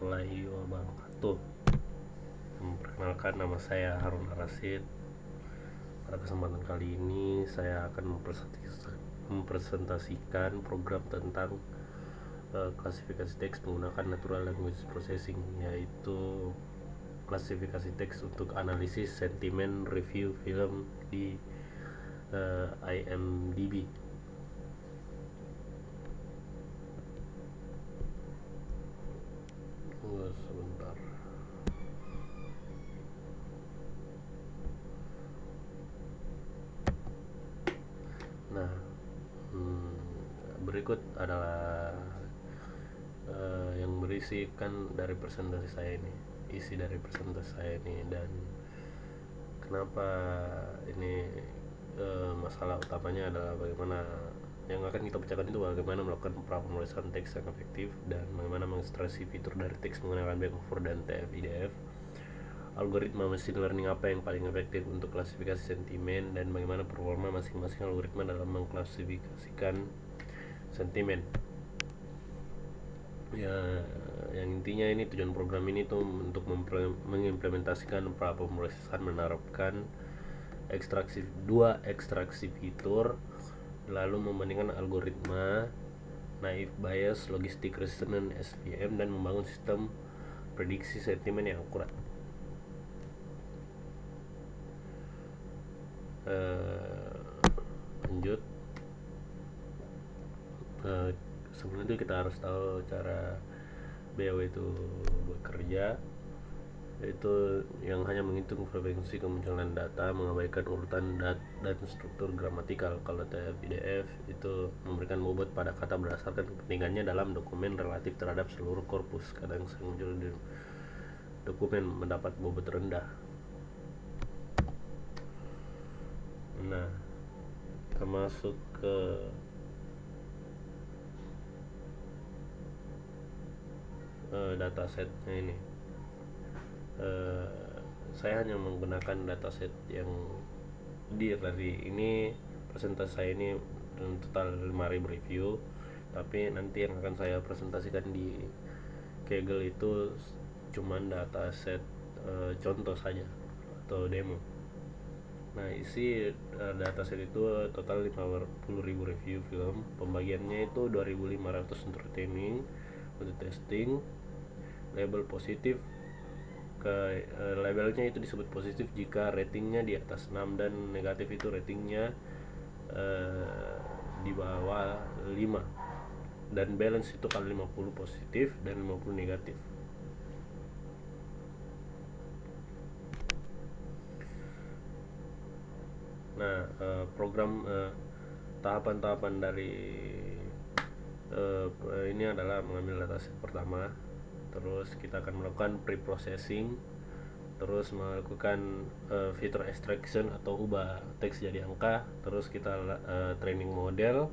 warahmatullahi wabarakatuh. Perkenalkan, nama saya Harun Arasid. Pada kesempatan kali ini saya akan mempresentasikan program tentang klasifikasi teks menggunakan natural language processing, yaitu klasifikasi teks untuk analisis sentimen review film di IMDb. Sebentar. Nah, berikut adalah yang berisikan dari presentasi saya ini, isi dari presentasi saya ini, dan kenapa ini masalah utamanya adalah bagaimana yang akan kita bicarakan itu bagaimana melakukan pemrosesan teks yang efektif dan bagaimana mengekstraksi fitur dari teks menggunakan Back-over dan TF-IDF, algoritma machine learning apa yang paling efektif untuk klasifikasi sentimen, dan bagaimana performa masing-masing algoritma dalam mengklasifikasikan sentimen. Ya, yang intinya ini tujuan program ini tuh untuk mengimplementasikan pra pemrosesan, menerapkan ekstraksi fitur, lalu membandingkan algoritma naive Bayes logistic resonance SVM, dan membangun sistem prediksi sentimen yang akurat. Lanjut. Sebelum itu kita harus tahu cara BW itu bekerja, yaitu yang hanya menghitung frekuensi kemunculan data, mengabaikan urutan dan struktur gramatikal. Kalau TF-IDF itu memberikan bobot pada kata berdasarkan kepentingannya dalam dokumen relatif terhadap seluruh korpus. Kadang muncul di dokumen mendapat bobot rendah. Nah, kita masuk ke datasetnya ini. Saya hanya menggunakan dataset yang dari ini. Presentasi saya ini total 5.000 review, tapi nanti yang akan saya presentasikan di Kaggle itu cuman dataset contoh saja atau demo. Nah, isi dataset itu total 50.000 review film. Pembagiannya itu 2.500 untuk training, untuk testing. Label positif, ke labelnya itu disebut positif jika ratingnya di atas 6, dan negatif itu ratingnya di bawah 5, dan balance itu kalau 50 positif dan 50 negatif. Nah, program tahapan-tahapan dari ini adalah mengambil dataset pertama, terus kita akan melakukan pre-processing, terus melakukan fitur extraction atau ubah teks jadi angka, terus kita training model,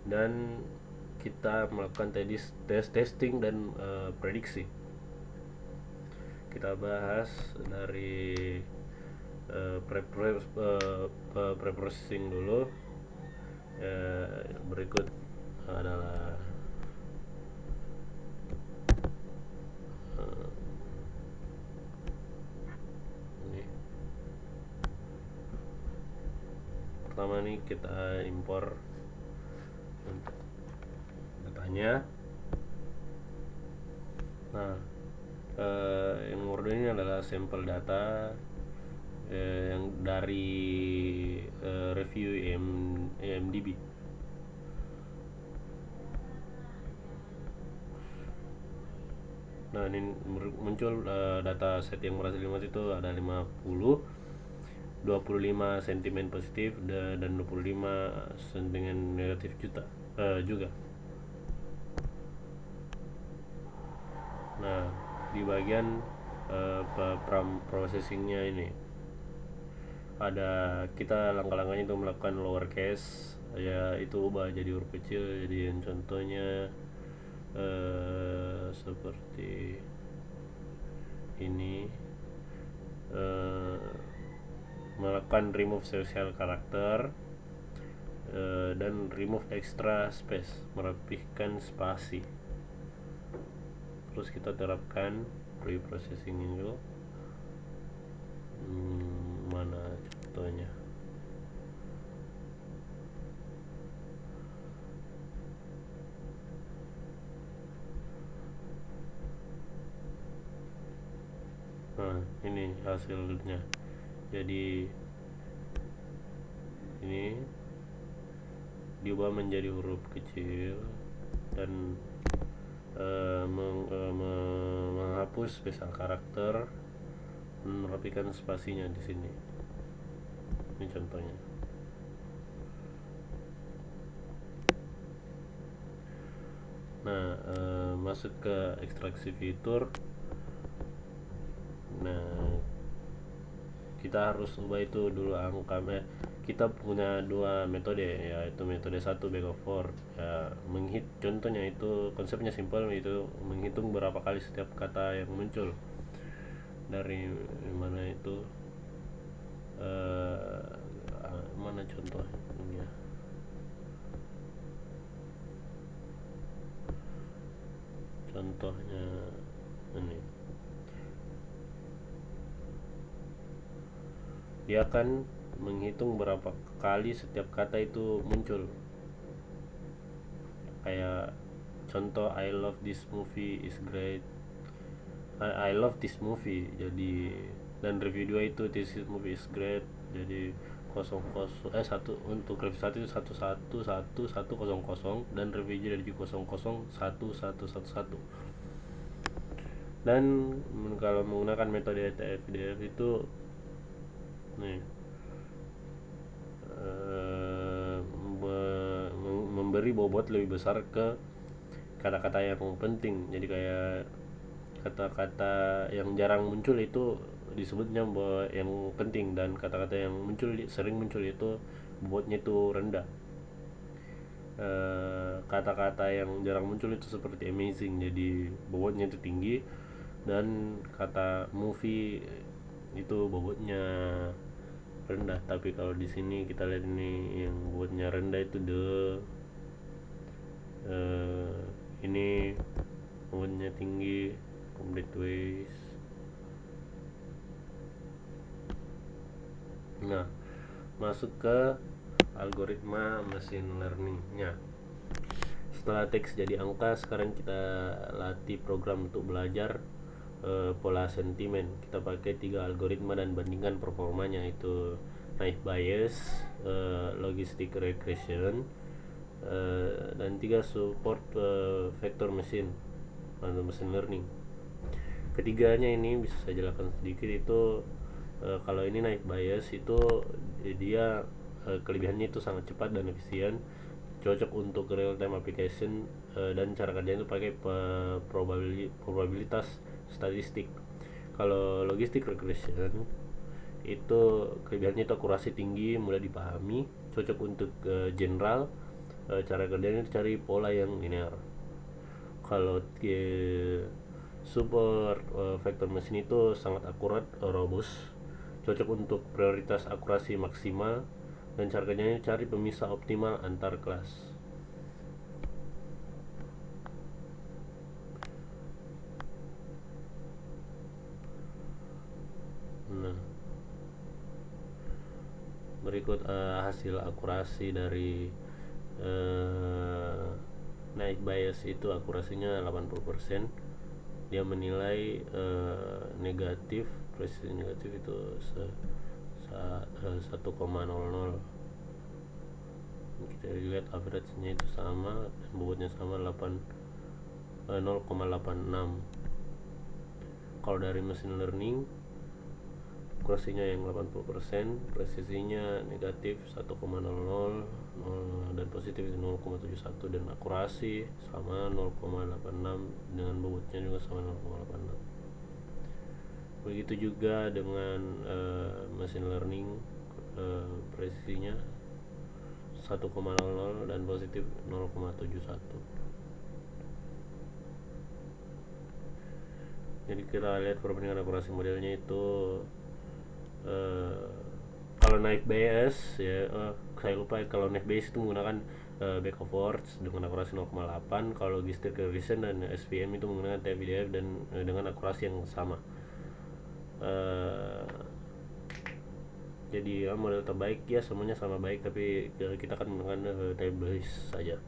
dan kita melakukan testing dan prediksi. Kita bahas dari pre-processing dulu. Berikut adalah ini. Pertama nih kita impor datanya. Nah, yang nomor ini adalah sampel data yang dari review IMDb. Nah, ini muncul data set yang berhasil dimuat itu ada 50, 25 sentimen positif dan 25 sentimen negatif juga. Nah, di bagian processingnya ini ada kita langkah-langkahnya itu melakukan lowercase, ya itu ubah jadi huruf kecil. Jadi contohnya seperti ini, melakukan remove social karakter dan remove extra space, merapihkan spasi. terus kita terapkan pre-processing itu. Mana contohnya? Nah, ini hasilnya. Jadi ini diubah menjadi huruf kecil dan menghapus spesial karakter, merapikan spasinya di sini. Ini contohnya. Nah, masuk ke ekstraksi fitur. Nah, kita harus ubah itu dulu angkanya. Kita punya dua metode, yaitu metode 1 bag of 4 ya, contohnya itu konsepnya simpel, itu menghitung berapa kali setiap kata yang muncul dari mana itu. Mana contohnya? Contohnya ini, dia akan menghitung berapa kali setiap kata itu muncul. Kayak contoh, I love this movie is great, I love this movie. Jadi, dan review 2 itu this movie is great. Jadi 1 untuk review 1 itu 1111100, dan review dari 0011111. Dan kalau menggunakan metode TF-DF itu nih, memberi bobot lebih besar ke kata-kata yang penting. Jadi kayak kata-kata yang jarang muncul itu disebutnya yang penting, dan kata-kata yang sering muncul itu bobotnya itu rendah. Kata-kata yang jarang muncul itu seperti amazing, jadi bobotnya itu tinggi, dan kata movie itu bobotnya rendah. Tapi kalau di sini kita lihat ini yang bobotnya rendah itu ini bobotnya tinggi, complete ways. Nah, masuk ke algoritma machine learning-nya. Setelah teks jadi angka, sekarang kita latih program untuk belajar pola sentimen. Kita pakai 3 algoritma dan bandingkan performanya, itu naive Bayes, logistic regression, dan 3 support vector machine atau machine learning. Ketiganya ini bisa saya jelaskan sedikit. Itu kalau ini naive Bayes itu dia kelebihannya itu sangat cepat dan efisien, cocok untuk real time application, dan cara kerjanya itu pakai probabilitas statistik. Kalau logistic regression itu kelebihannya itu akurasi tinggi, mudah dipahami, cocok untuk general, cara kerjanya itu cari pola yang linear. Kalau support vector machine itu sangat akurat, robust, cocok untuk prioritas akurasi maksimal, dan cara kerjanya cari pemisah optimal antar kelas. Nah, berikut hasil akurasi dari naive Bayes itu. Akurasinya 80%. Dia menilai negatif, presisi negatif itu 1,00. Kita lihat average-nya itu sama, dan bobotnya sama 0,86. Kalau dari machine learning, akurasinya yang 80%, presisinya negatif 1,00, dan positif 0,71, dan akurasi sama 0,86 dengan bobotnya juga sama 0,86. Begitu juga dengan machine learning, presisinya 1,00 dan positif 0,71. Jadi kita lihat perbandingan akurasi modelnya itu. Kalau naive Bayes ya, saya lupa, kalau naive Bayes itu menggunakan back of words dengan akurasi 0,8. Kalau logistic regression dan SVM itu menggunakan TF-IDF dan dengan akurasi yang sama. Jadi model terbaik ya semuanya sama baik, tapi kita akan menggunakan tables saja.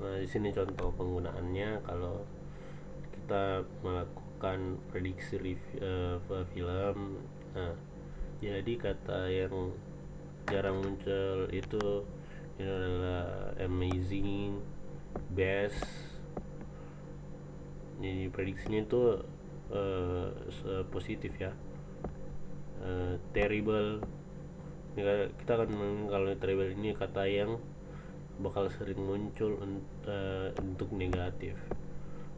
Nah, di sini contoh penggunaannya. Kalau kita melakukan prediksi film, nah jadi kata yang jarang muncul itu ini adalah amazing, best. Jadi prediksinya itu positif ya. Terrible, kita akan kalau terrible ini kata yang bakal sering muncul untuk negatif.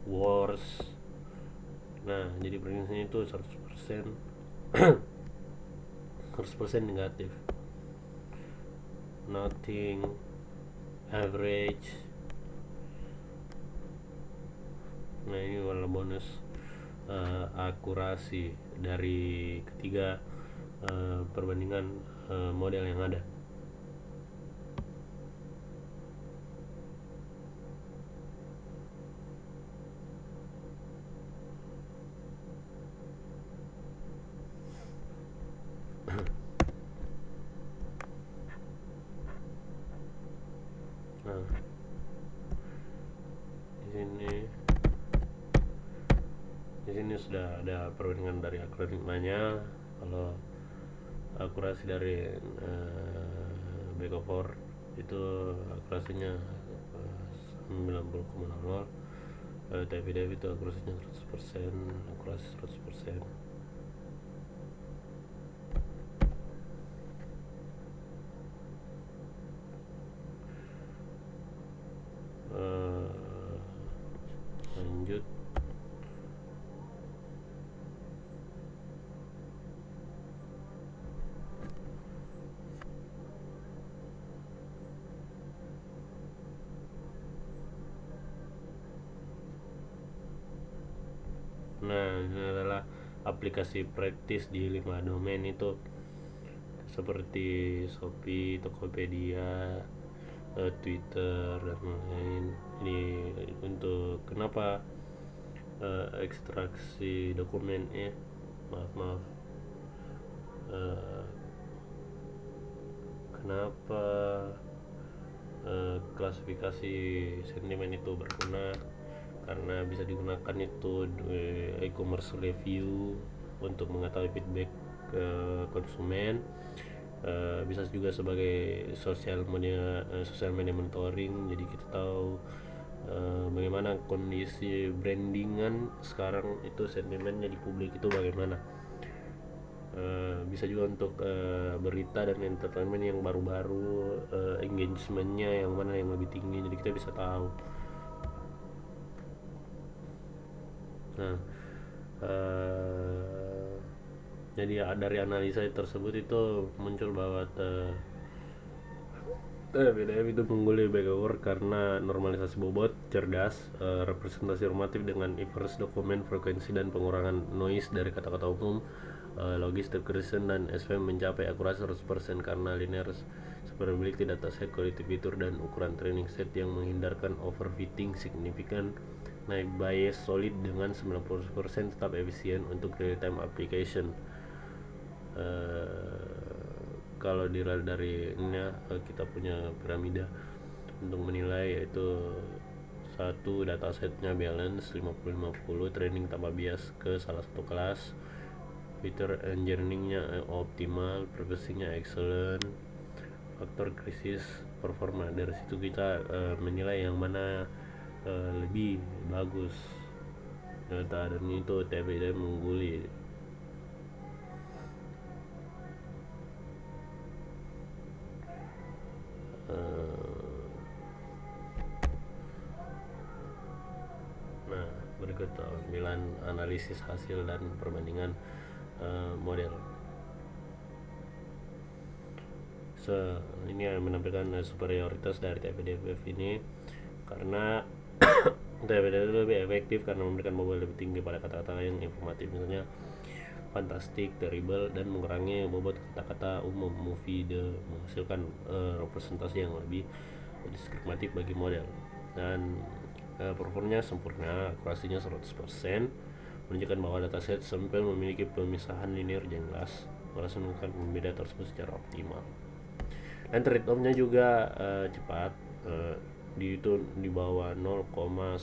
Worse, nah jadi prediksinya itu 100% 100% negatif. Nothing, average. Nah ini adalah bonus akurasi dari ketiga perbandingan model yang ada. Nah, di sini sudah ada perbandingan dari algoritmanya. Kalau akurasi dari back of words itu akurasinya 90,00. TF-IDF itu akurasinya 100%, akurasi 100%. Lanjut. Nah, ini adalah aplikasi praktis di 5 domain itu, seperti Shopee, Tokopedia, Twitter dan lain-lain. Ini untuk kenapa ekstraksi dokumennya, maaf kenapa klasifikasi sentimen itu berguna, karena bisa digunakan itu e-commerce review untuk mengetahui feedback ke konsumen. Bisa juga sebagai sosial media monitoring, jadi kita tahu bagaimana kondisi brandingan sekarang itu, sentimennya di publik itu bagaimana. Bisa juga untuk berita dan entertainment yang baru-baru, engagementnya yang mana yang lebih tinggi, jadi kita bisa tahu. Nah, jadi dari analisa tersebut itu muncul bahwa BDF itu unggul di backward karena normalisasi bobot, cerdas, representasi normatif dengan inverse dokumen, frekuensi dan pengurangan noise dari kata-kata umum, logistic regression dan SVM mencapai akurasi 100% karena linear superability dataset, quality feature dan ukuran training set yang menghindarkan overfitting signifikan. Naik bias solid dengan 90% tetap efisien untuk real time application. Kalau dari ini kita punya piramida untuk menilai, yaitu satu datasetnya balance 50-50, training tanpa bias ke salah satu kelas, feature engineeringnya optimal, privacy-nya excellent, faktor krisis performa. Dari situ kita menilai yang mana lebih bagus. Data dan itu TBD mengungguli. Nah, berikut tampilan analisis hasil dan perbandingan model. Ini yang menampilkan superioritas dari TPDF ini karena TWD lebih efektif karena memberikan bobot lebih tinggi pada kata-kata yang informatif, misalnya fantastic, terrible, dan mengurangi bobot kata-kata umum. Movie menghasilkan representasi yang lebih deskriptif bagi model, dan performanya sempurna, akurasinya 100%, menunjukkan bahwa dataset sampel memiliki pemisahan linear yang jelas, melaksanakan pembeda tersebut secara optimal. Dan trade off-nya juga cepat, di bawah 0,1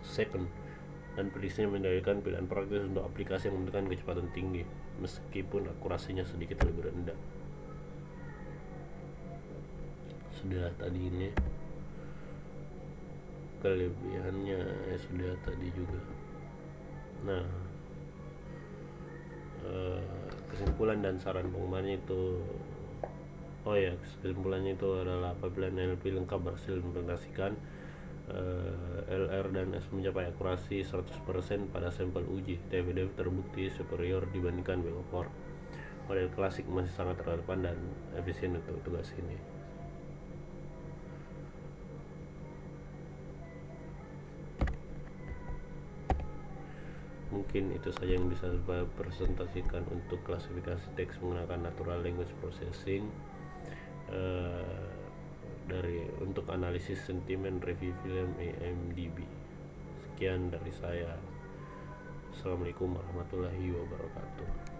second, dan prediksinya mendalilkan pilihan praktis untuk aplikasi yang membutuhkan kecepatan tinggi meskipun akurasinya sedikit lebih rendah. Sudah tadi ini kelebihannya sudah tadi juga. Nah, kesimpulan dan saran penggunaannya itu, kesimpulannya itu adalah apabila NLP lengkap berhasil implementasikan, LR dan S mencapai akurasi 100% pada sampel uji, TWD terbukti superior dibandingkan BO4. Model klasik masih sangat relevan dan efisien untuk tugas ini. Mungkin itu saja yang bisa saya presentasikan untuk klasifikasi teks menggunakan natural language processing untuk analisis sentimen review film IMDb. Sekian dari saya. Assalamualaikum warahmatullahi wabarakatuh.